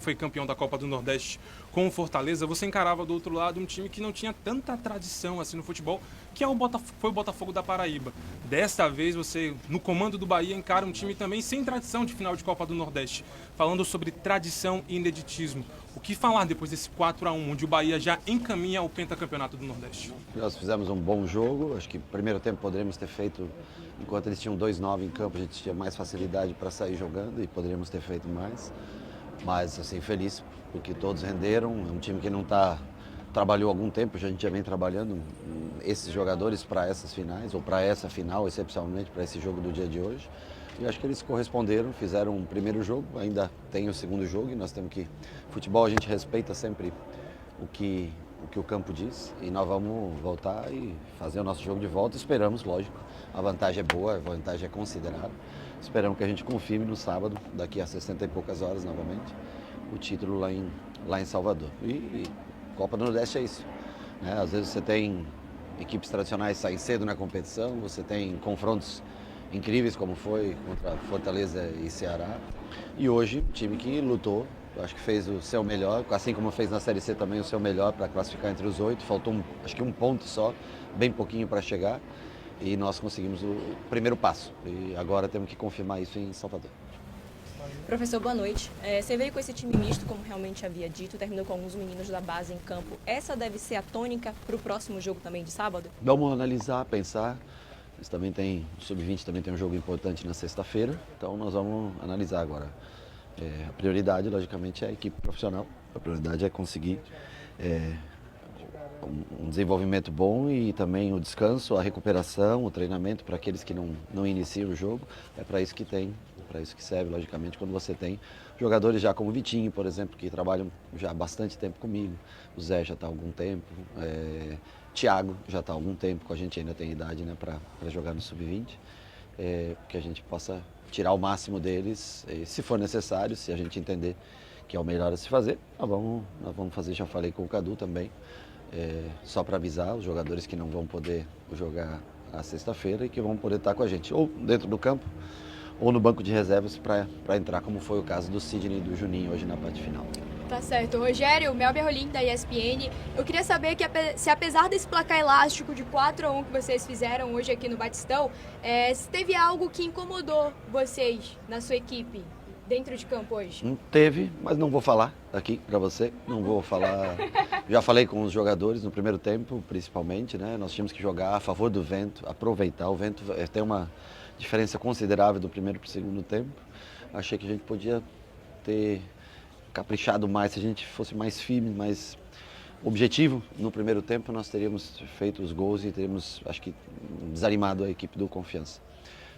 foi campeão da Copa do Nordeste com o Fortaleza, você encarava do outro lado um time que não tinha tanta tradição assim no futebol, que foi o Botafogo da Paraíba. Desta vez você, no comando do Bahia, encara um time também sem tradição de final de Copa do Nordeste. Falando sobre tradição e ineditismo, o que falar depois desse 4-1, onde o Bahia já encaminha o pentacampeonato do Nordeste? Nós fizemos um bom jogo, acho que no primeiro tempo poderíamos ter feito, enquanto eles tinham 2-9 em campo, a gente tinha mais facilidade para sair jogando e poderíamos ter feito mais. Mas, assim, feliz porque todos renderam, é um time que não trabalhou há algum tempo, a gente já vem trabalhando esses jogadores para essas finais, ou para essa final, excepcionalmente para esse jogo do dia de hoje. E acho que eles corresponderam, fizeram um primeiro jogo, ainda tem o segundo jogo e nós temos que... Futebol a gente respeita sempre o que o campo diz e nós vamos voltar e fazer o nosso jogo de volta. Esperamos, lógico, a vantagem é boa, a vantagem é considerável. Esperamos que a gente confirme no sábado, daqui a 60 e poucas horas novamente, o título lá em Salvador. E Copa do Nordeste é isso, né? Às vezes você tem equipes tradicionais que saem cedo na competição, você tem confrontos incríveis como foi contra Fortaleza e Ceará. E hoje, time que lutou, acho que fez o seu melhor, assim como fez na Série C também o seu melhor para classificar entre os 8. Faltou acho que um ponto só, bem pouquinho para chegar. E nós conseguimos o primeiro passo. E agora temos que confirmar isso em Salvador. Professor, boa noite. Você veio com esse time misto, como realmente havia dito, terminou com alguns meninos da base em campo. Essa deve ser a tônica para o próximo jogo também de sábado? Vamos analisar, pensar. Mas também tem, o Sub-20 também tem um jogo importante na sexta-feira, então nós vamos analisar agora. A prioridade, logicamente, é a equipe profissional. A prioridade é conseguir um desenvolvimento bom e também o descanso, a recuperação, o treinamento para aqueles que não iniciam o jogo. É para isso que tem, para isso que serve, logicamente, quando você tem jogadores já como o Vitinho, por exemplo, que trabalham já há bastante tempo comigo. O Zé já está há algum tempo. Thiago já está há algum tempo com a gente, ainda tem idade, né, para jogar no Sub-20, que a gente possa tirar o máximo deles, se for necessário, se a gente entender que é o melhor a se fazer, nós vamos fazer, já falei com o Cadu também, só para avisar os jogadores que não vão poder jogar a sexta-feira e que vão poder estar com a gente, ou dentro do campo, ou no banco de reservas para entrar, como foi o caso do Sidney e do Juninho hoje na parte final. Tá certo. Rogério, Melber Rolim, da ESPN. Eu queria saber se apesar desse placar elástico de 4-1 que vocês fizeram hoje aqui no Batistão, se teve algo que incomodou vocês na sua equipe dentro de campo hoje? Não teve, mas não vou falar aqui para você. Não vou falar. Já falei com os jogadores no primeiro tempo, principalmente, né? Nós tínhamos que jogar a favor do vento, aproveitar. O vento tem uma diferença considerável do primeiro para o segundo tempo. Achei que a gente podia ter caprichado mais, se a gente fosse mais firme, mais objetivo no primeiro tempo, nós teríamos feito os gols e teríamos, acho que, desanimado a equipe do Confiança.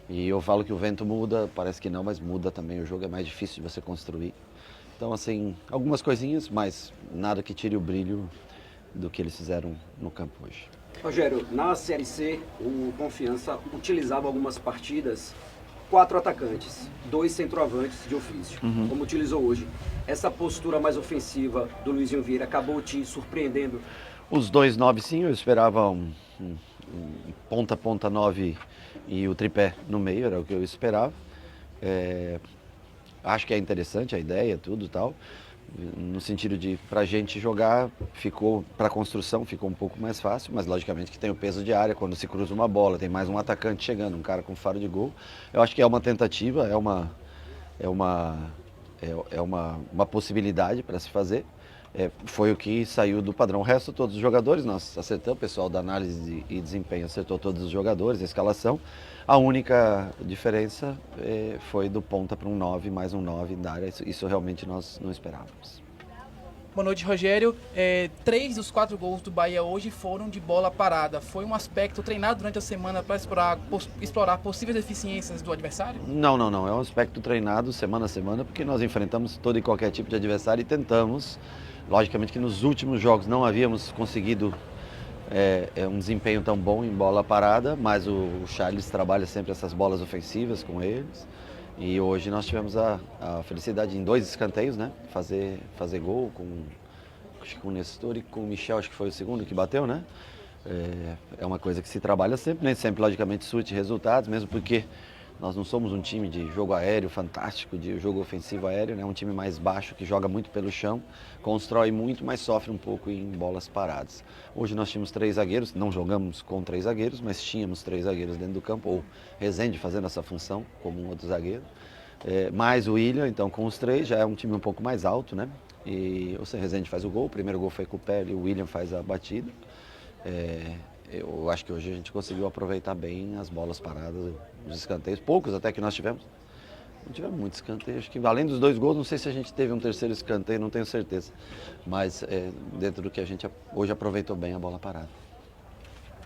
E eu falo que o vento muda, parece que não, mas muda também o jogo, é mais difícil de você construir. Então, assim, algumas coisinhas, mas nada que tire o brilho do que eles fizeram no campo hoje. Rogério, na Série C, o Confiança utilizava algumas partidas 4 atacantes, 2 centroavantes de ofício, como utilizou hoje. Essa postura mais ofensiva do Luizinho Vieira acabou te surpreendendo? Os 2 9, sim, eu esperava um ponta 9 e o tripé no meio, era o que eu esperava. Acho que é interessante a ideia, tudo e tal. No sentido de, pra gente jogar, pra construção ficou um pouco mais fácil, mas logicamente que tem o peso de área, quando se cruza uma bola, tem mais um atacante chegando, um cara com faro de gol. Eu acho que é uma tentativa, é uma possibilidade para se fazer. Foi o que saiu do padrão. O resto, todos os jogadores, nós acertamos, o pessoal da análise e desempenho acertou todos os jogadores, a escalação. A única diferença foi do ponta para um 9, mais um 9 da área. Isso realmente nós não esperávamos. Boa noite, Rogério. 3 dos 4 gols do Bahia hoje foram de bola parada. Foi um aspecto treinado durante a semana para explorar possíveis deficiências do adversário? Não. É um aspecto treinado semana a semana, porque nós enfrentamos todo e qualquer tipo de adversário e tentamos. Logicamente que nos últimos jogos não havíamos conseguido um desempenho tão bom em bola parada, mas o Charles trabalha sempre essas bolas ofensivas com eles. E hoje nós tivemos a felicidade em 2 escanteios, né? Fazer gol com o Nestor e com o Michel, acho que foi o segundo que bateu, né? É uma coisa que se trabalha sempre, nem sempre logicamente surte resultados, mesmo porque Nós não somos um time de jogo aéreo fantástico, de jogo ofensivo aéreo, né? Um time mais baixo, que joga muito pelo chão, constrói muito, mas sofre um pouco em bolas paradas. Hoje nós tínhamos 3 zagueiros, não jogamos com 3 zagueiros, mas tínhamos 3 zagueiros dentro do campo, ou Rezende fazendo essa função como um outro zagueiro. Mais o William, então com os 3 já é um time um pouco mais alto, né? E o Rezende faz o gol, o primeiro gol foi com o pé e o William faz a batida. Eu acho que hoje a gente conseguiu aproveitar bem as bolas paradas, os escanteios, poucos até que nós tivemos. Não tivemos muitos escanteios, acho que além dos 2 gols, não sei se a gente teve um terceiro escanteio, não tenho certeza. Mas dentro do que a gente hoje aproveitou bem a bola parada.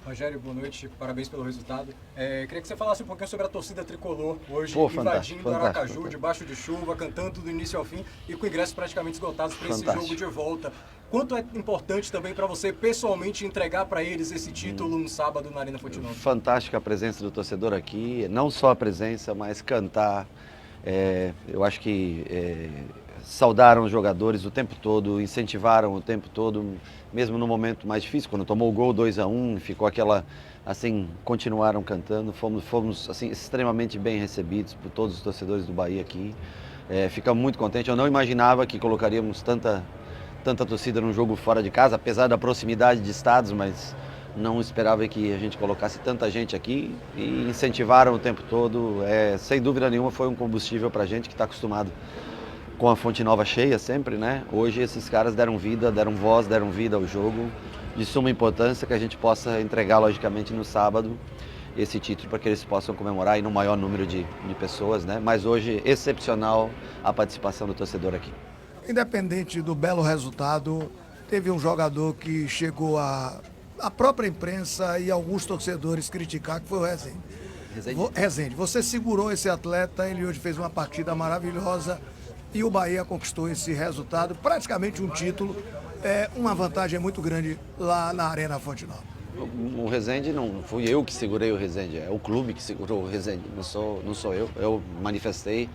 Rogério, boa noite, parabéns pelo resultado. Queria que você falasse um pouquinho sobre a torcida tricolor hoje, fantástico, invadindo Aracaju, debaixo de chuva, cantando do início ao fim e com ingressos praticamente esgotados para esse jogo de volta. Quanto é importante também para você pessoalmente entregar para eles esse título no sábado na Arena Fonte Nova? Fantástica a presença do torcedor aqui, não só a presença, mas cantar. Eu acho que saudaram os jogadores o tempo todo, incentivaram o tempo todo, mesmo no momento mais difícil, quando tomou o gol 2-1, ficou aquela, assim, continuaram cantando, fomos assim, extremamente bem recebidos por todos os torcedores do Bahia aqui. Ficamos muito contentes, eu não imaginava que colocaríamos tanta torcida num jogo fora de casa, apesar da proximidade de estados, mas não esperava que a gente colocasse tanta gente aqui e incentivaram o tempo todo. Sem dúvida nenhuma foi um combustível para a gente que está acostumado com a Fonte Nova cheia sempre, né? Hoje esses caras deram vida, deram voz, deram vida ao jogo, de suma importância que a gente possa entregar logicamente no sábado esse título para que eles possam comemorar e no maior número de pessoas, né? Mas hoje excepcional a participação do torcedor aqui. Independente do belo resultado, teve um jogador que chegou a própria imprensa e alguns torcedores criticar, que foi o Rezende. Rezende, você segurou esse atleta, ele hoje fez uma partida maravilhosa e o Bahia conquistou esse resultado, praticamente um título, uma vantagem muito grande lá na Arena Fonte Nova. O Rezende não fui eu que segurei o Rezende, é o clube que segurou o Rezende, não sou eu. Eu manifestei.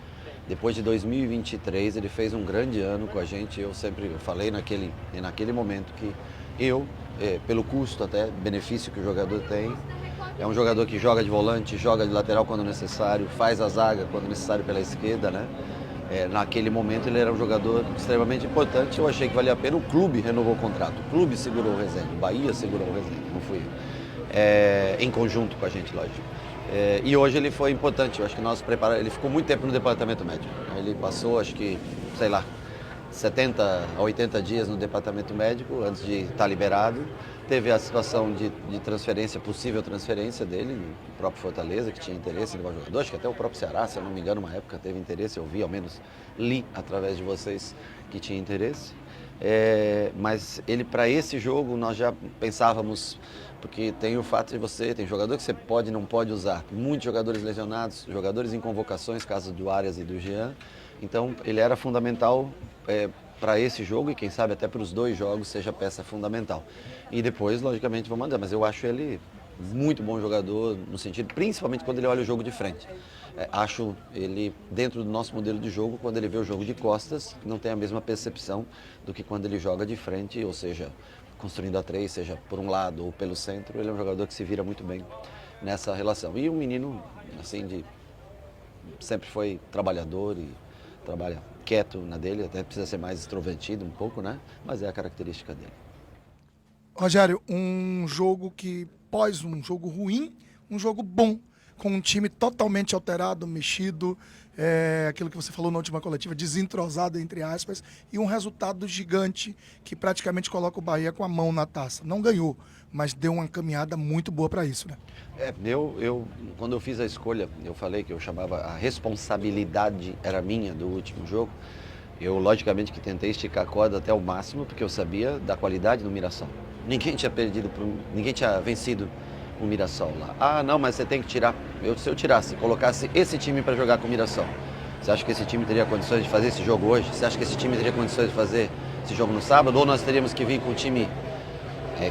Depois de 2023, ele fez um grande ano com a gente. Eu sempre falei naquele momento que pelo custo até, benefício que o jogador tem, é um jogador que joga de volante, joga de lateral quando necessário, faz a zaga quando necessário pela esquerda, né? Naquele momento ele era um jogador extremamente importante. Eu achei que valia a pena. O clube renovou o contrato, o clube segurou o Rezende, o Bahia segurou o Rezende, não fui eu. Em conjunto com a gente, lógico. E hoje ele foi importante, eu acho que nós preparamos, ele ficou muito tempo no departamento médico. Ele passou, acho que, 70 a 80 dias no departamento médico antes de estar liberado. Teve a situação de transferência, possível transferência dele, no próprio Fortaleza, que tinha interesse no jogador. Acho que até o próprio Ceará, se eu não me engano, uma época teve interesse, eu vi, ao menos li através de vocês que tinha interesse. Mas ele, para esse jogo, nós já pensávamos, porque tem o fato de tem jogador que você pode e não pode usar, muitos jogadores lesionados, jogadores em convocações, caso do Arias e do Jean, então ele era fundamental para esse jogo e quem sabe até para os 2 jogos seja peça fundamental. E depois, logicamente, vou mandar, mas eu acho ele muito bom jogador, no sentido, principalmente quando ele olha o jogo de frente. Acho ele, dentro do nosso modelo de jogo, quando ele vê o jogo de costas, não tem a mesma percepção do que quando ele joga de frente, ou seja, construindo a 3, seja por um lado ou pelo centro, ele é um jogador que se vira muito bem nessa relação. E um menino, assim, sempre foi trabalhador e trabalha quieto na dele, até precisa ser mais extrovertido um pouco, né? Mas é a característica dele. Rogério, um jogo que, pós um jogo ruim, um jogo bom, com um time totalmente alterado, mexido, aquilo que você falou na última coletiva, desentrosado, entre aspas, e um resultado gigante que praticamente coloca o Bahia com a mão na taça. Não ganhou, mas deu uma caminhada muito boa para isso, né? Quando eu fiz a escolha, eu falei que eu chamava a responsabilidade era minha do último jogo. Eu, logicamente, que tentei esticar a corda até o máximo, porque eu sabia da qualidade do Mirassol. Ninguém tinha vencido o Mirassol lá. Ah, não, mas você tem que tirar. Se eu tirasse, colocasse esse time para jogar com o Mirassol, você acha que esse time teria condições de fazer esse jogo hoje? Você acha que esse time teria condições de fazer esse jogo no sábado? Ou nós teríamos que vir com o time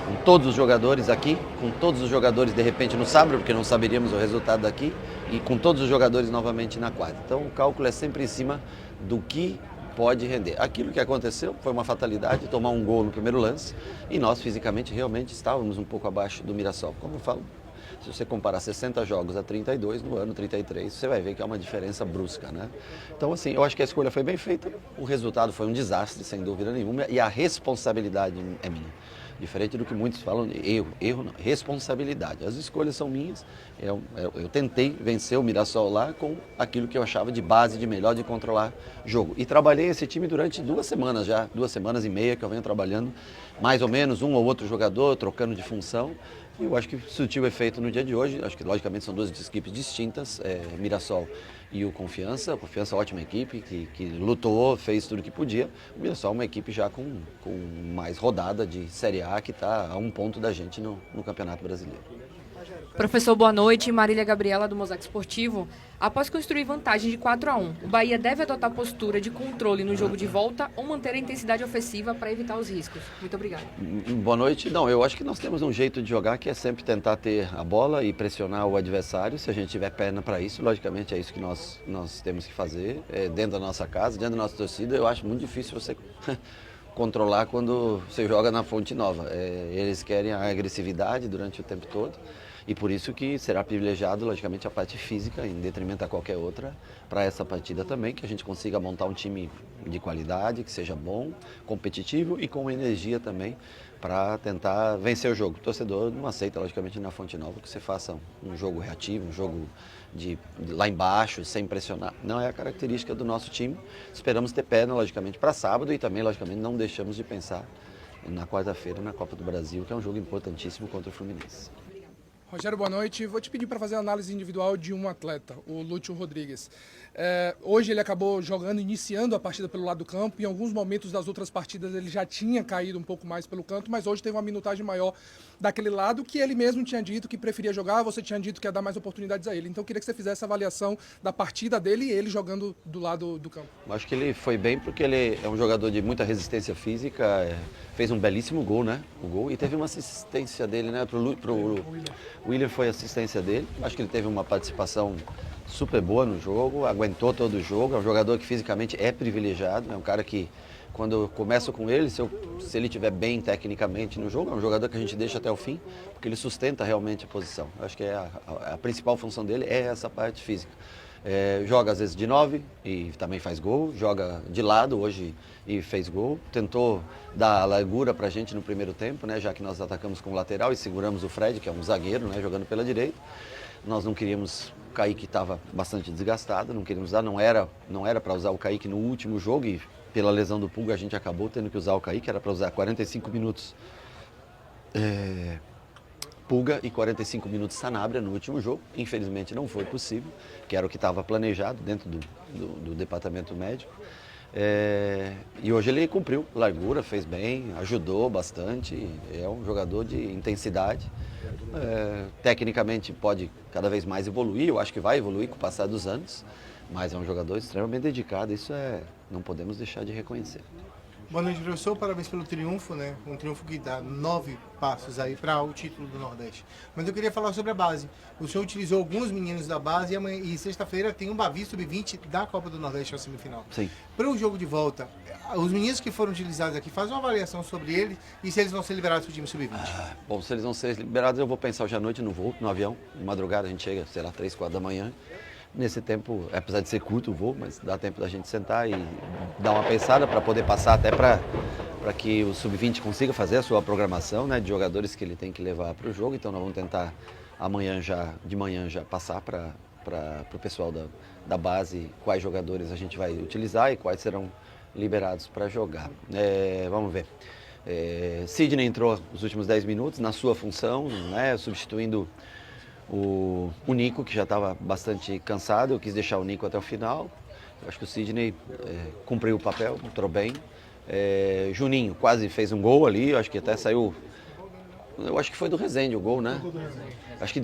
com todos os jogadores aqui, com todos os jogadores de repente no sábado, porque não saberíamos o resultado daqui, e com todos os jogadores novamente na quarta. Então o cálculo é sempre em cima do que pode render. Aquilo que aconteceu foi uma fatalidade, tomar um gol no primeiro lance, e nós fisicamente realmente estávamos um pouco abaixo do Mirassol. Como eu falo, Se você comparar 60 jogos a 32, no ano 33, você vai ver que é uma diferença brusca, né? Então, assim, eu acho que a escolha foi bem feita, o resultado foi um desastre, sem dúvida nenhuma, e a responsabilidade é minha. Diferente do que muitos falam, erro não, responsabilidade. As escolhas são minhas, eu tentei vencer o Mirassol lá com aquilo que eu achava de base, de melhor, de controlar jogo. E trabalhei esse time durante 2 semanas já, 2 semanas e meia que eu venho trabalhando, mais ou menos um ou outro jogador, trocando de função. E eu acho que surtiu efeito no dia de hoje, acho que logicamente são 2 equipes distintas, Mirassol e o Confiança. O Confiança é uma ótima equipe, que lutou, fez tudo o que podia. O Mirassol é uma equipe já com mais rodada de Série A, que está a 1 ponto da gente no Campeonato Brasileiro. Professor, boa noite. Marília Gabriela, do Mosaico Esportivo. Após construir vantagem de 4-1, o Bahia deve adotar postura de controle no jogo de volta ou manter a intensidade ofensiva para evitar os riscos? Muito obrigado. Boa noite. Não, eu acho que nós temos um jeito de jogar que é sempre tentar ter a bola e pressionar o adversário. Se a gente tiver perna para isso, logicamente é isso que nós temos que fazer. Dentro da nossa casa, dentro da nossa torcida, eu acho muito difícil você controlar quando você joga na Fonte Nova. Eles querem a agressividade durante o tempo todo. E por isso que será privilegiado, logicamente, a parte física, em detrimento a qualquer outra, para essa partida também, que a gente consiga montar um time de qualidade, que seja bom, competitivo e com energia também, para tentar vencer o jogo. O torcedor não aceita, logicamente, na Fonte Nova que você faça um jogo reativo, um jogo de lá embaixo, sem pressionar. Não é a característica do nosso time. Esperamos ter perna, logicamente, para sábado e também, logicamente, não deixamos de pensar na quarta-feira, na Copa do Brasil, que é um jogo importantíssimo contra o Fluminense. Rogério, boa noite. Vou te pedir para fazer a análise individual de um atleta, o Lúcio Rodrigues. Hoje ele acabou iniciando a partida pelo lado do campo. Em alguns momentos das outras partidas ele já tinha caído um pouco mais pelo canto, mas hoje teve uma minutagem maior daquele lado que ele mesmo tinha dito que preferia jogar, você tinha dito que ia dar mais oportunidades a ele. Então eu queria que você fizesse a avaliação da partida dele e ele jogando do lado do campo. Acho que ele foi bem porque ele é um jogador de muita resistência física, fez um belíssimo gol, né? O gol, e teve uma assistência dele, né? O William foi assistência dele. Acho que ele teve uma participação super boa no jogo, aguentou todo o jogo. É um jogador que fisicamente é privilegiado, é um cara que, quando eu começo com ele, se ele estiver bem tecnicamente no jogo, é um jogador que a gente deixa até o fim, porque ele sustenta realmente a posição. Acho que a principal função dele é essa parte física. Joga às vezes de 9 e também faz gol, joga de lado hoje e fez gol. Tentou dar a largura pra gente no primeiro tempo, né, já que nós atacamos com o lateral e seguramos o Fred, que é um zagueiro, né, jogando pela direita. Nós não queríamos, o Kaique estava bastante desgastado, não queríamos usar, não era para usar o Kaique no último jogo e pela lesão do Pulga a gente acabou tendo que usar o Kaique, era para usar 45 minutos Pulga e 45 minutos Sanabria no último jogo. Infelizmente não foi possível, que era o que estava planejado dentro do departamento médico. E hoje ele cumpriu largura, fez bem, ajudou bastante, é um jogador de intensidade. Tecnicamente pode cada vez mais evoluir, eu acho que vai evoluir com o passar dos anos, mas é um jogador extremamente dedicado, isso não podemos deixar de reconhecer. Boa noite, professor. Parabéns pelo triunfo, né? Um triunfo que dá 9 passos aí para o título do Nordeste. Mas eu queria falar sobre a base. O senhor utilizou alguns meninos da base e sexta-feira tem um Bavi Sub-20 da Copa do Nordeste na semifinal. Sim. Para o jogo de volta, os meninos que foram utilizados aqui, faz uma avaliação sobre eles e se eles vão ser liberados para o time Sub-20. Bom, se eles vão ser liberados, eu vou pensar hoje à noite no voo, no avião. De madrugada a gente chega, sei lá, 3, 4 da manhã. Nesse tempo, apesar de ser curto o voo, mas dá tempo da gente sentar e dar uma pensada para poder passar até para que o Sub-20 consiga fazer a sua programação, né, de jogadores que ele tem que levar para o jogo. Então nós vamos tentar de manhã já passar para o pessoal da base quais jogadores a gente vai utilizar e quais serão liberados para jogar. Vamos ver. Sidney entrou nos últimos 10 minutos na sua função, né, substituindo o Nico, que já estava bastante cansado. Eu quis deixar o Nico até o final. Eu acho que o Sidney cumpriu o papel, entrou bem. Juninho quase fez um gol ali, eu acho que até saiu. Eu acho que foi do Rezende o gol, né? Acho que eu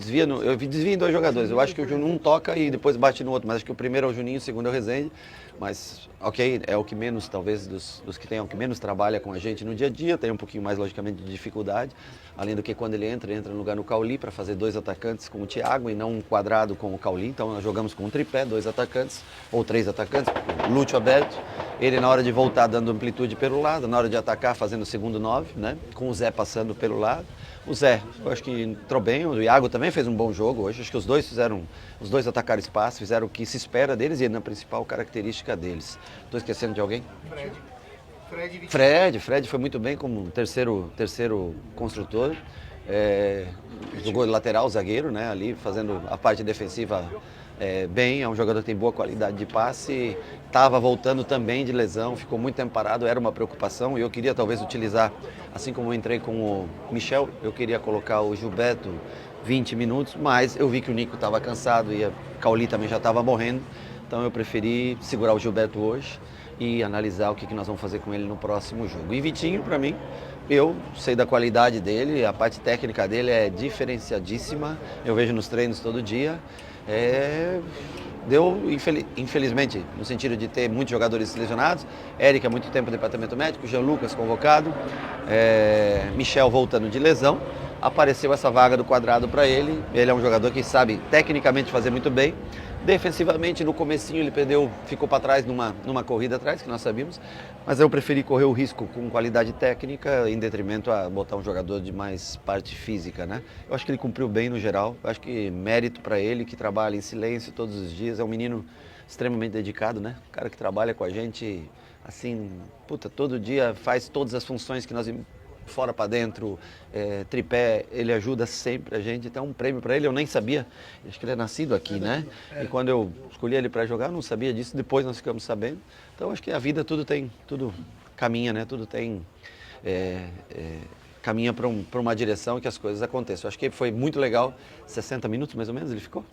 desvia em 2 jogadores. Eu acho que o Juninho toca e depois bate no outro, mas acho que o primeiro é o Juninho, o segundo é o Rezende. Mas, ok, é o que menos, talvez, dos que tem, o que menos trabalha com a gente no dia a dia, tem um pouquinho mais, logicamente, de dificuldade. Além do que quando ele entra no lugar no Cauli para fazer 2 atacantes com o Thiago e não um quadrado com o Cauli. Então nós jogamos com um tripé, 2 atacantes, ou 3 atacantes, Lúcio aberto Ele na hora de voltar dando amplitude pelo lado, na hora de atacar fazendo o segundo 9, né? Com o Zé passando pelo lado. O Zé, eu acho que entrou bem, o Iago também fez um bom jogo hoje, acho que os dois atacaram espaço, fizeram o que se espera deles e na principal característica deles. Estou esquecendo de alguém? Fred foi muito bem como terceiro construtor. Jogou de lateral, zagueiro, né, ali fazendo a parte defensiva bem, é um jogador que tem boa qualidade de passe, estava voltando também de lesão, ficou muito tempo parado, era uma preocupação e eu queria talvez utilizar, assim como eu entrei com o Michel, eu queria colocar o Gilberto 20 minutos, mas eu vi que o Nico estava cansado e a Cauli também já estava morrendo, então eu preferi segurar o Gilberto hoje e analisar o que nós vamos fazer com ele no próximo jogo. E Vitinho, para mim, eu sei da qualidade dele, a parte técnica dele é diferenciadíssima, eu vejo nos treinos todo dia. Deu, infelizmente, no sentido de ter muitos jogadores lesionados, Eric há muito tempo no departamento médico, Jean Lucas convocado, Michel voltando de lesão, apareceu essa vaga do Quadrado para ele, ele é um jogador que sabe tecnicamente fazer muito bem, defensivamente no comecinho ele ficou para trás numa corrida atrás, que nós sabíamos, mas eu preferi correr o risco com qualidade técnica em detrimento a botar um jogador de mais parte física, né? Eu acho que ele cumpriu bem no geral, eu acho que mérito para ele, que trabalha em silêncio todos os dias, é um menino extremamente dedicado, né? Um cara que trabalha com a gente, assim, todo dia faz todas as funções que nós fora para dentro, tripé, ele ajuda sempre a gente, então um prêmio para ele, eu nem sabia, acho que ele é nascido aqui, né? E quando eu escolhi ele para jogar, eu não sabia disso, depois nós ficamos sabendo, então acho que a vida tudo caminha, né? Tudo caminha para uma direção que as coisas aconteçam. Eu acho que foi muito legal, 60 minutos mais ou menos ele ficou.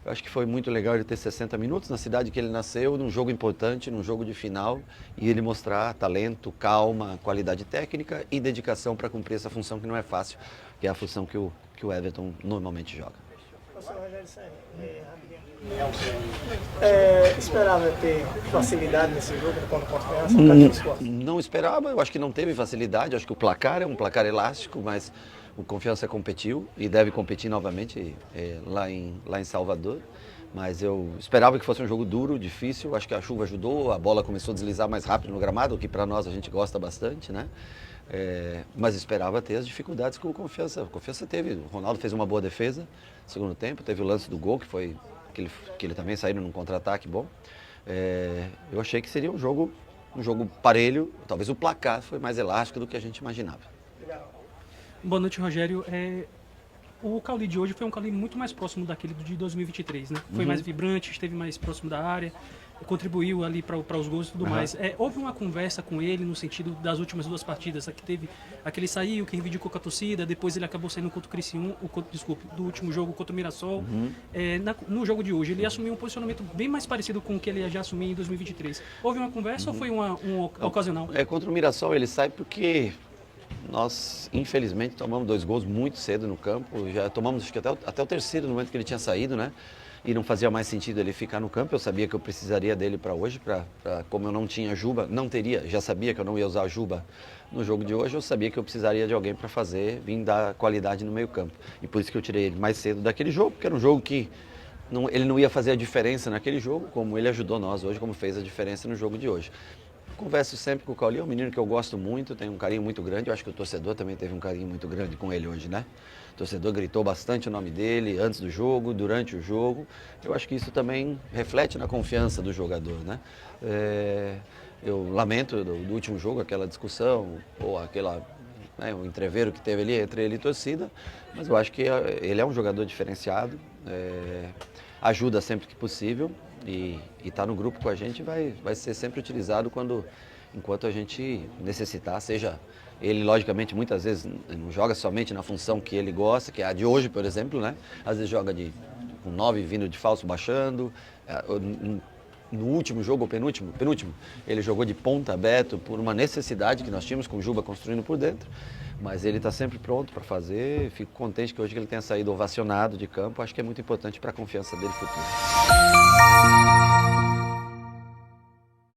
Eu acho que foi muito legal ele ter 60 minutos na cidade que ele nasceu, num jogo importante, num jogo de final, e ele mostrar talento, calma, qualidade técnica e dedicação para cumprir essa função que não é fácil, que é a função que o Everton normalmente joga. Esperava ter facilidade nesse jogo contra Confiança? Não esperava, eu acho que não teve facilidade, acho que o placar é um placar elástico, mas o Confiança competiu e deve competir novamente lá em Salvador. Mas eu esperava que fosse um jogo duro, difícil, acho que a chuva ajudou, a bola começou a deslizar mais rápido no gramado, o que para nós a gente gosta bastante, né? Mas esperava ter as dificuldades que o Confiança teve. O Ronaldo fez uma boa defesa no segundo tempo, teve o lance do gol, que ele também saiu num contra-ataque bom. Eu achei que seria um jogo parelho, talvez o placar foi mais elástico do que a gente imaginava. Boa noite, Rogério. O Cauli de hoje foi um Cauli muito mais próximo daquele de 2023, né? Foi mais vibrante, esteve mais próximo da área, contribuiu ali para os gols e tudo mais. Houve uma conversa com ele no sentido das últimas duas partidas, que teve aquele saiu, que reivindicou com a torcida, depois ele acabou saindo contra o Criciúma, do último jogo contra o Mirassol. No jogo de hoje, ele assumiu um posicionamento bem mais parecido com o que ele já assumiu em 2023. Houve uma conversa ou foi um ocasional? Contra o Mirassol ele sai porque nós, infelizmente, tomamos 2 gols muito cedo no campo, já tomamos acho que até o terceiro no momento que ele tinha saído, né? E não fazia mais sentido ele ficar no campo, eu sabia que eu precisaria dele para hoje, como eu não tinha Juba, já sabia que eu não ia usar Juba no jogo de hoje, eu sabia que eu precisaria de alguém para vir dar qualidade no meio campo. E por isso que eu tirei ele mais cedo daquele jogo, porque era um jogo que ele não ia fazer a diferença naquele jogo, como ele ajudou nós hoje, como fez a diferença no jogo de hoje. Converso sempre com o Cauli, é um menino que eu gosto muito, tenho um carinho muito grande, eu acho que o torcedor também teve um carinho muito grande com ele hoje, né? O torcedor gritou bastante o nome dele antes do jogo, durante o jogo, eu acho que isso também reflete na confiança do jogador, né? Eu lamento do último jogo, aquela discussão, ou o entreveiro que teve ali entre ele e a torcida, mas eu acho que ele é um jogador diferenciado, ajuda sempre que possível, e estar no grupo com a gente vai ser sempre utilizado enquanto a gente necessitar, seja ele, logicamente, muitas vezes não joga somente na função que ele gosta, que é a de hoje, por exemplo, né? Às vezes joga com 9 vindo de falso baixando, no último jogo, ou penúltimo, ele jogou de ponta aberto por uma necessidade que nós tínhamos com o Juba construindo por dentro, mas ele está sempre pronto para fazer, fico contente que hoje ele tenha saído ovacionado de campo, acho que é muito importante para a confiança dele futuro.